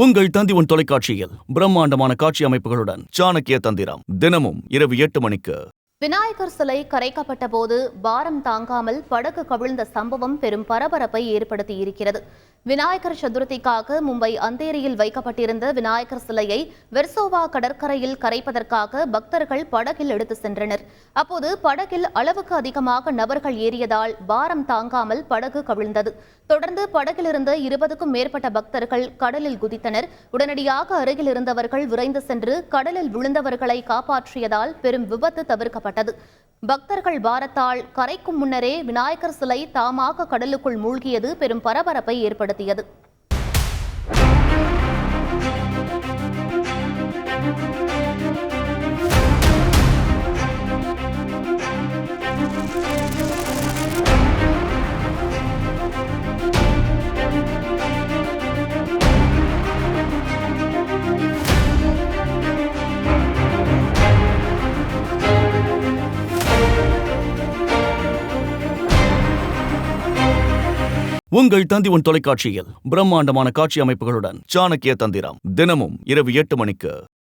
உங்கள் தந்தி தொலைக்காட்சியில் பிரம்மாண்டமான காட்சி அமைப்புகளுடன் சாணக்கிய தந்திரம் தினமும் இரவு 8 மணிக்கு. விநாயகர் சிலை கரைக்கப்பட்ட போது பாரம் தாங்காமல் படகு கவிழ்ந்த சம்பவம் பெரும் பரபரப்பை ஏற்படுத்தியிருக்கிறது. விநாயகர் சதுர்த்திக்காக மும்பை அந்தேரியில் வைக்கப்பட்டிருந்த விநாயகர் சிலையை வெர்சோவா கடற்கரையில் கரைப்பதற்காக பக்தர்கள் படகில் எடுத்து சென்றனர். அப்போது படகில் அளவுக்கு அதிகமாக நபர்கள் ஏறியதால் பாரம் தாங்காமல் படகு கவிழ்ந்தது. தொடர்ந்து படகில் இருந்த 20க்கும் மேற்பட்ட பக்தர்கள் கடலில் குதித்தனர். உடனடியாக அருகில் இருந்தவர்கள் விரைந்து சென்று கடலில் விழுந்தவர்களை காப்பாற்றியதால் பெரும் விபத்து தவிர்க்கப்பட்டது. பக்தர்கள் பாரத்தால் கரைக்கும் முன்னரே விநாயகர் சிலை தாமாக கடலுக்குள் மூழ்கியது பெரும் பரபரப்பை ஏற்படுத்தியது. உங்கள் தந்தி தொலைக்காட்சியில் பிரம்மாண்டமான காட்சி அமைப்புகளுடன் சாணக்கிய தந்திரம் தினமும் இரவு 8 மணிக்கு.